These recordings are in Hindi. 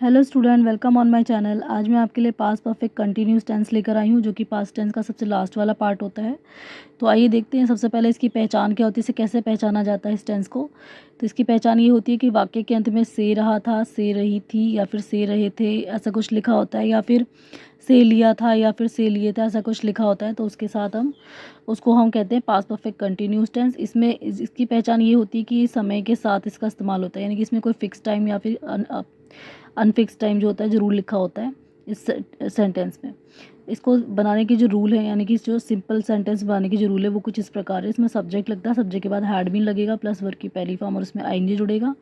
Hello student, welcome on my channel. आज मैं आपके लिए पास्ट परफेक्ट कंटिन्यूस टेंस लेकर आई हूँ, जो कि पास्ट टेंस का सबसे लास्ट वाला पार्ट होता है। तो आइए देखते हैं सबसे पहले इसकी पहचान क्या होती है, इसे कैसे पहचाना जाता है इस टेंस को। तो इसकी पहचान ये होती है कि वाक्य के अंत में से रहा था, से रही थी या फिर से रहे थे ऐसा कुछ लिखा होता है, या फिर से लिया था या फिर से लिए थे ऐसा कुछ लिखा होता है। तो उसके साथ उसको हम कहते हैं पास्ट परफेक्ट कंटिन्यूस टेंस। इसमें इसकी पहचान ये होती है कि समय के साथ इसका इस्तेमाल होता है, यानी कि इसमें कोई फिक्स टाइम या फिर अनफिक्स टाइम जो होता है ज़रूर लिखा होता है इस सेंटेंस में। इसको बनाने की जो रूल है, यानी कि जो सिंपल सेंटेंस बनाने की जो रूल है वो कुछ इस प्रकार है। इसमें सब्जेक्ट लगता है, सब्जेक्ट के बाद हैड बीन लगेगा, प्लस वर्ब की पहली फॉर्म और उसमें आईएनजी जुड़ेगा,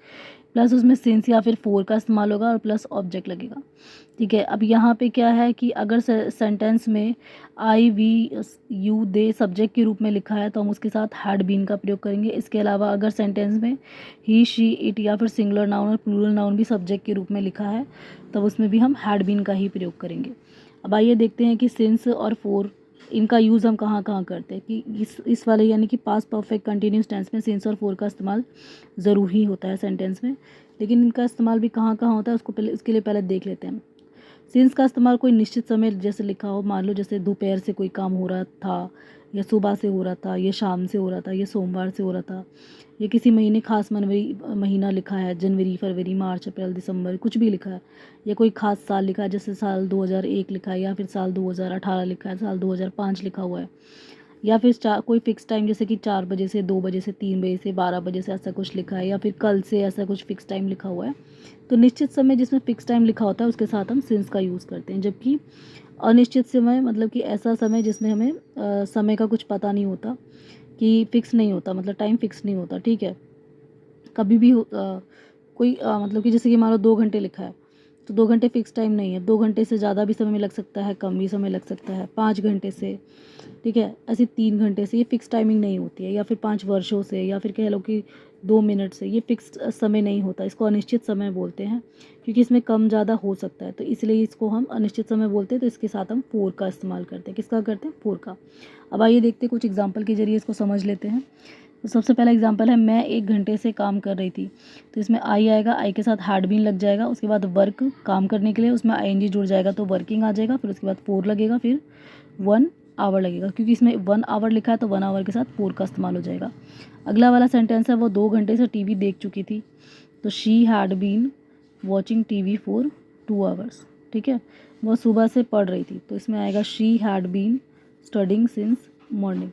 प्लस उसमें सिंस या फिर फोर का इस्तेमाल होगा और प्लस ऑब्जेक्ट लगेगा। ठीक है, अब यहाँ पे क्या है कि अगर सेंटेंस में आई वी यू दे सब्जेक्ट के रूप में लिखा है तो हम उसके साथ हैड बीन का प्रयोग करेंगे। इसके अलावा अगर सेंटेंस में ही शी इट या फिर सिंगुलर नाउन और प्लूरल नाउन भी सब्जेक्ट के रूप में लिखा है तब उसमें भी हम हैड बीन का ही प्रयोग करेंगे। अब आइए देखते हैं कि सिंस और फोर इनका यूज़ हम कहाँ कहाँ करते हैं। कि इस वाले यानी कि पास्ट परफेक्ट कंटिन्यूस टेंस में सिंस और फोर का इस्तेमाल ज़रूर ही होता है सेंटेंस में, लेकिन इनका इस्तेमाल भी कहाँ कहाँ होता है उसके लिए पहले देख लेते हैं। सिंस का इस्तेमाल कोई निश्चित समय जैसे लिखा हो, मान लो जैसे दोपहर से कोई काम हो रहा था, या सुबह से हो रहा था, या शाम से हो रहा था, या सोमवार से हो रहा था, या किसी महीने खास महीना लिखा है, जनवरी फरवरी मार्च अप्रैल दिसंबर कुछ भी लिखा है, या कोई खास साल लिखा है जैसे साल 2001 लिखा है, या फिर साल 2018 लिखा है, साल 2005 लिखा हुआ है, या फिर कोई फिक्स टाइम जैसे कि 4 बजे से 2 बजे से 3 बजे से 12 बजे से ऐसा कुछ लिखा है, या फिर कल से ऐसा कुछ फिक्स टाइम लिखा हुआ है। तो निश्चित समय जिसमें फिक्स टाइम लिखा होता है उसके साथ हम सिंस का यूज़ करते हैं, जबकि अनिश्चित समय मतलब कि ऐसा समय जिसमें हमें समय का कुछ पता नहीं होता, कि फिक्स नहीं होता, मतलब टाइम फिक्स नहीं होता। ठीक है, कभी भी कोई मतलब कि जैसे कि मान लो 2 घंटे लिखा है तो 2 घंटे फिक्स टाइम नहीं है, 2 घंटे से ज़्यादा भी समय लग सकता है, कम भी समय लग सकता है, 5 घंटे से, ठीक है, ऐसे 3 घंटे से, ये फिक्स टाइमिंग नहीं होती है, या फिर 5 वर्षों से, या फिर कह लो कि 2 मिनट से, ये फिक्स समय नहीं होता, इसको अनिश्चित समय बोलते हैं, क्योंकि इसमें कम ज़्यादा हो सकता है, तो इसलिए इसको हम अनिश्चित समय बोलते हैं। तो इसके साथ हम फोर का इस्तेमाल करते हैं। किसका करते हैं? फोर का। अब आइए देखते हैं, कुछ एग्जाम्पल के जरिए इसको समझ लेते हैं। तो सबसे पहला एग्जाम्पल है, मैं 1 घंटे से काम कर रही थी। तो इसमें आई आएगा, आई के साथ हैड बीन लग जाएगा, उसके बाद वर्क काम करने के लिए उसमें आईएनजी जुड़ जाएगा तो वर्किंग आ जाएगा, फिर उसके बाद फोर लगेगा, फिर 1 आवर लगेगा, क्योंकि इसमें 1 आवर लिखा है तो 1 आवर के साथ फोर का इस्तेमाल हो जाएगा। अगला वाला सेंटेंस है, वो 2 घंटे से टीवी देख चुकी थी। तो she had been watching TV for 2 hours. ठीक है, वो सुबह से पढ़ रही थी, तो इसमें आएगा she had been studying since morning.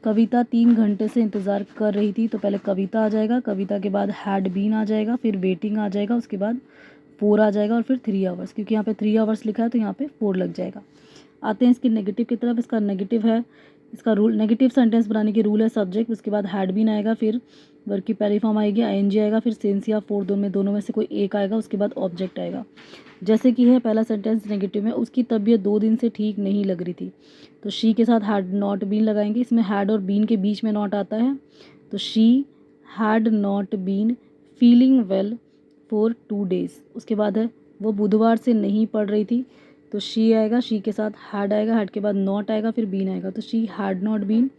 Kavita 3 घंटे से इंतज़ार कर रही थी, तो पहले कविता आ जाएगा, कविता के बाद हैड बीन आ जाएगा, फिर वेटिंग आ जाएगा, उसके बाद 4 आ जाएगा और फिर 3 आवर्स, क्योंकि यहाँ पे 3 आवर्स लिखा है तो यहाँ पे 4 लग जाएगा। आते हैं इसकी नेगेटिव की तरफ। इसका नेगेटिव है, इसका रूल, नेगेटिव सेंटेंस बनाने की रूल है सब्जेक्ट, उसके बाद हैड बीन आएगा, फिर वर्ब की पहली फॉर्म आएगी, आईएनजी आएगा, फिर सिंस या फोर दोनों में से कोई एक आएगा, उसके बाद ऑब्जेक्ट आएगा। जैसे कि है पहला सेंटेंस नेगेटिव में, उसकी तबीयत 2 दिन से ठीक नहीं लग रही थी। तो शी के साथ हैड नॉट बीन लगाएंगे, इसमें हैड और बीन के बीच में नॉट आता है, तो she had not been feeling well for 2 days. उसके बाद है, वो बुधवार से नहीं पढ़ रही थी। तो शी आएगा, शी के साथ हैड आएगा, हैड के बाद नॉट आएगा, फिर बीन आएगा, तो she had not been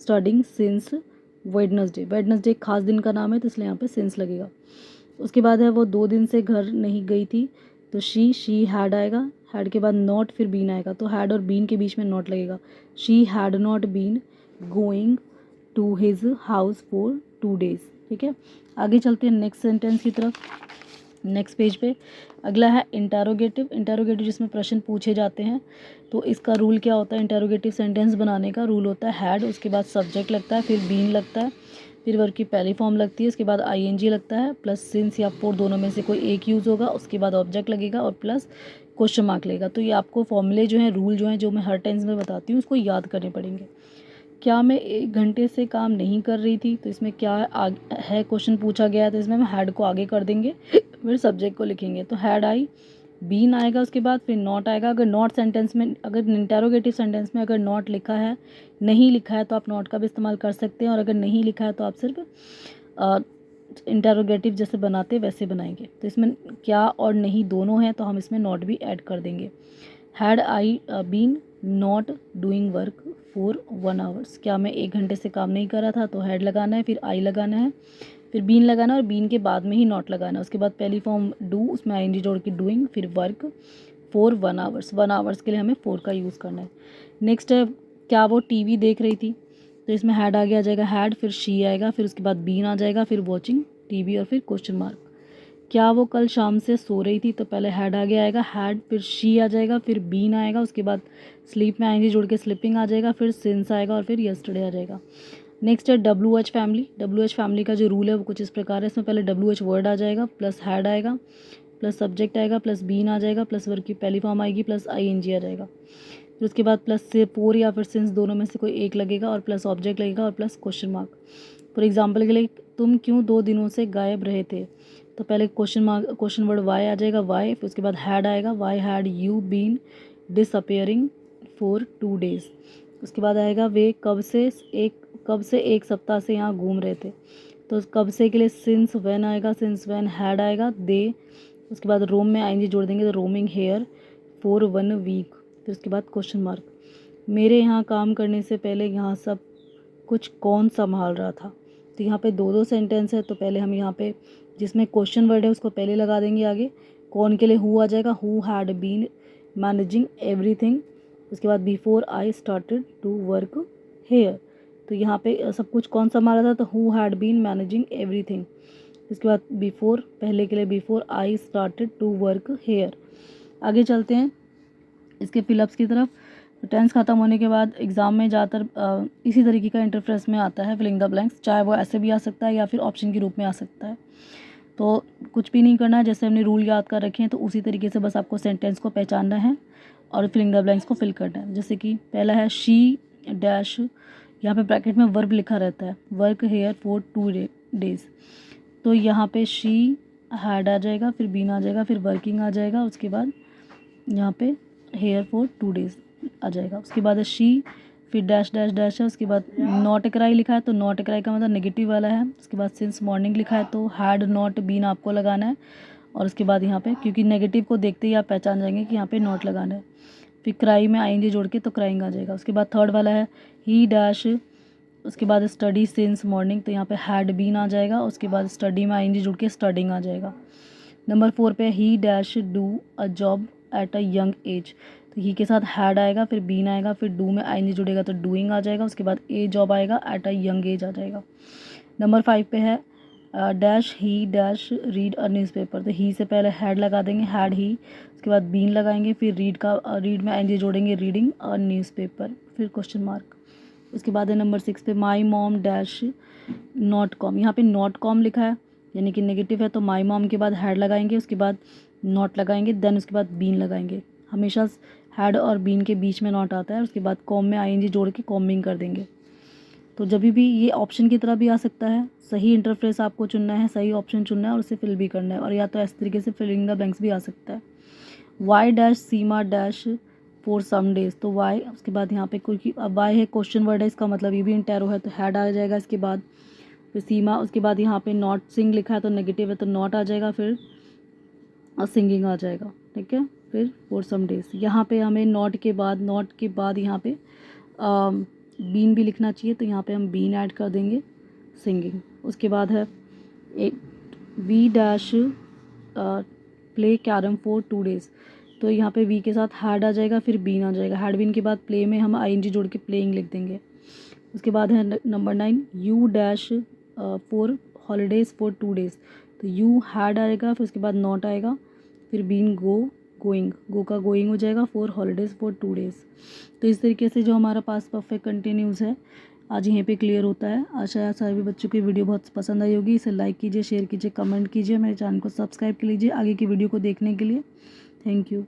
studying since Wednesday. Wednesday खास दिन का नाम है तो इसलिए यहाँ पे सिंस लगेगा। उसके बाद है, वो 2 दिन से घर नहीं गई थी। तो शी हैड आएगा, हैड के बाद नॉट, फिर बीन आएगा, तो हैड और बीन के बीच में नॉट लगेगा। She had not been going to his house for 2 days. ठीक है, आगे चलते हैं नेक्स्ट सेंटेंस की तरफ। नेक्स्ट पेज पे अगला है इंटरोगेटिव। इंटरोगेटिव जिसमें प्रश्न पूछे जाते हैं। तो इसका रूल क्या होता है? इंटरोगेटिव सेंटेंस बनाने का रूल होता है हैड, उसके बाद सब्जेक्ट लगता है, फिर बीन लगता है, फिर वर्ब की पहली फॉर्म लगती है, उसके बाद आईएनजी लगता है, प्लस सिंस या फोर दोनों में से कोई एक यूज़ होगा, उसके बाद ऑब्जेक्ट लगेगा और प्लस क्वेश्चन मार्क लगेगा। तो ये आपको फॉर्मूले जो हैं, रूल जो हैं, जो मैं हर टेंस में बताती हूँ उसको याद करने पड़ेंगे। क्या मैं 1 घंटे से काम नहीं कर रही थी? तो इसमें क्या है, क्वेश्चन पूछा गया है तो इसमें हम हैड को आगे कर देंगे, फिर सब्जेक्ट को लिखेंगे। तो हैड आई, बीन आएगा, उसके बाद फिर नॉट आएगा। अगर नॉट सेंटेंस में, अगर इंटरोगेटिव सेंटेंस में अगर नॉट लिखा है, नहीं लिखा है, तो आप नॉट का भी इस्तेमाल कर सकते हैं, और अगर नहीं लिखा है तो आप सिर्फ इंटरोगेटिव जैसे बनाते वैसे बनाएंगे। तो इसमें क्या और नहीं दोनों हैं, तो हम इसमें नॉट भी ऐड कर देंगे। Had I been not doing work for 1 hours. क्या मैं 1 घंटे से काम नहीं कर रहा था? तो हैड लगाना है, फिर आई लगाना है, फिर बीन लगाना और बीन के बाद में ही नॉट लगाना। उसके बाद पहली फॉर्म डू, उसमें आईएनजी जोड़ के डूइंग, फिर वर्क फॉर 1 आवर्स, 1 आवर्स के लिए हमें फॉर का यूज़ करना है। नेक्स्ट है क्या वो टीवी देख रही थी, तो इसमें हैड आगे आ जाएगा हैड, फिर शी आएगा, फिर उसके बाद बीन आ जाएगा, फिर वॉचिंग टीवी और फिर क्वेश्चन मार्क। क्या वो कल शाम से सो रही थी, तो पहले हैड आगे आएगा हैड, फिर शी आ जाएगा, फिर बीन आएगा, उसके बाद स्लीप में आएंगे जोड़ के स्लीपिंग आ जाएगा, फिर सिंस आएगा और फिर यस्टरडे आ जाएगा। नेक्स्ट है WH फैमिली। WH फैमिली का जो रूल है वो कुछ इस प्रकार है। इसमें पहले WH वर्ड आ जाएगा, प्लस हैड आएगा, प्लस सब्जेक्ट आएगा, प्लस बीन आ जाएगा, प्लस वर्ग की पहली फॉर्म आएगी, प्लस ING आ जाएगा। फिर उसके बाद प्लस से फोर या फिर सिंस दोनों में से कोई एक लगेगा और प्लस ऑब्जेक्ट लगेगा और plus question mark. For example के लिए तुम क्यों 2 दिनों से गायब रहे थे, तो पहले क्वेश्चन वर्ड वाई आ जाएगा वाई, फिर उसके बाद हैड आएगा why had you been disappearing for 2 days। उसके बाद आएगा वे कब से एक सप्ताह से यहाँ घूम रहे थे, तो कब से के लिए सिंस व्हेन आएगा, सिंस व्हेन हैड आएगा दे, उसके बाद रोम में ING जोड़ देंगे तो रोमिंग हेयर फॉर 1 वीक, फिर उसके बाद क्वेश्चन मार्क। मेरे यहाँ काम करने से पहले यहाँ सब कुछ कौन संभाल रहा था, तो यहाँ पे 2 सेंटेंस है, तो पहले हम यहाँ पे जिसमें क्वेश्चन वर्ड है उसको पहले लगा देंगे आगे। कौन के लिए हु आ जाएगा, who had been managing everything, उसके बाद before I started to work here, तो यहाँ पे सब कुछ कौन संभाला था, तो who had been managing everything. इसके बाद बिफोर, पहले के लिए before I started to work here. आगे चलते हैं इसके फिलअप्स की तरफ। टेंस ख़त्म होने के बाद एग्ज़ाम में ज़्यादातर इसी तरीके का इंटरफ्रेस में आता है फिलिंग द ब्लैंक्स, चाहे वो ऐसे भी आ सकता है या फिर ऑप्शन के रूप में आ सकता है। तो कुछ भी नहीं करना है, जैसे हमने रूल याद कर रखे हैं तो उसी तरीके से बस आपको सेंटेंस को पहचानना है और फिलिंग द ब्लैंक्स को फिल करना है। जैसे कि पहला है शी डैश, यहाँ पे ब्रैकेट में वर्ब लिखा रहता है, वर्क हेयर फॉर 2 days, तो यहाँ पे शी हैड आ जाएगा, फिर बीन आ जाएगा, फिर वर्किंग आ जाएगा, उसके बाद यहाँ पे हेयर फॉर 2 days आ जाएगा। उसके बाद है शी, फिर डैश डैश डैश है, उसके बाद नॉट कराई लिखा है तो नॉट कराई का मतलब नेगेटिव वाला है। उसके बाद सिंस मॉर्निंग लिखा है तो हैड नॉट बीन आपको लगाना है, और उसके बाद यहाँ पे क्योंकि नेगेटिव को देखते ही आप पहचान जाएंगे कि यहाँ पे नॉट लगाना है। फिर क्राई में ING जोड़ के तो क्राइंग आ जाएगा। उसके बाद थर्ड वाला है ही डैश, उसके बाद स्टडी सिंस मॉर्निंग, तो यहाँ पे हैड बीन आ जाएगा, उसके बाद स्टडी में ING जुड़ के स्टडिंग आ जाएगा। नंबर 4 पे ही dash do a job at a young age, तो ही के साथ हैड आएगा, फिर बीन आएगा, फिर डू में ING जुड़ेगा तो डूइंग आ जाएगा, उसके बाद ए जॉब आएगा, एट अ यंग एज आ जाएगा। नंबर 5 पे है dash he dash read a newspaper, तो ही से पहले हैड लगा देंगे हैड ही, उसके बाद बीन लगाएंगे, फिर रीड में ING जोड़ेंगे रीडिंग अ न्यूज़पेपर, फिर क्वेश्चन मार्क। उसके बाद है नंबर 6 पे my mom dash not com, यहाँ पे नॉट कॉम लिखा है यानी कि नेगेटिव है, तो माई मॉम के बाद हैड लगाएंगे, उसके बाद नॉट लगाएंगे, देन उसके बाद बीन लगाएंगे। हमेशा हैड और बीन के बीच में नॉट आता है, उसके बाद कॉम में ING जोड़ के कॉमिंग कर देंगे। तो जब भी ये ऑप्शन की तरह भी आ सकता है, सही इंटरफ्रेस आपको चुनना है, सही ऑप्शन चुनना है और उसे फिल भी करना है, और या तो इस तरीके से फिलिंग द ब्लैंक्स भी आ सकता है। Why dash Seema dash for some days, तो वाई, उसके बाद यहाँ पे क्योंकि अब वाई है क्वेश्चन वर्ड है, इसका मतलब ये भी इंटेरो है तो हैड आ जाएगा इसके बाद, फिर सीमा, उसके बाद यहाँ पे नॉट सिंग लिखा है तो नेगेटिव है तो नॉट आ जाएगा, फिर सिंगिंग आ जाएगा, ठीक है। फिर फॉर सम डेज, यहाँ पे हमें नॉट के बाद यहाँ पे बीन भी लिखना चाहिए, तो यहाँ पे हम बीन ऐड कर देंगे, सिंगिंग। उसके बाद है we dash play carrom for 2 days, तो यहाँ पे वी के साथ हैड आ जाएगा, फिर बीन आ जाएगा, हैड बीन के बाद प्ले में हम ING जोड़ के प्लेइंग लिख देंगे। उसके बाद है number 9 you dash for holidays for 2 days, तो यू हैड आएगा, फिर उसके बाद नॉट आएगा, फिर बीन गो का गोइंग हो जाएगा, फॉर हॉलीडेज़ फॉर 2 days। तो इस तरीके से जो हमारा पास्ट परफेक्ट कंटिन्यूस है आज यहीं पे क्लियर होता है। आशा है सभी बच्चों की वीडियो बहुत पसंद आई होगी। इसे लाइक कीजिए, शेयर कीजिए, कमेंट कीजिए, मेरे चैनल को सब्सक्राइब कर लीजिए आगे की वीडियो को देखने के लिए। Thank you.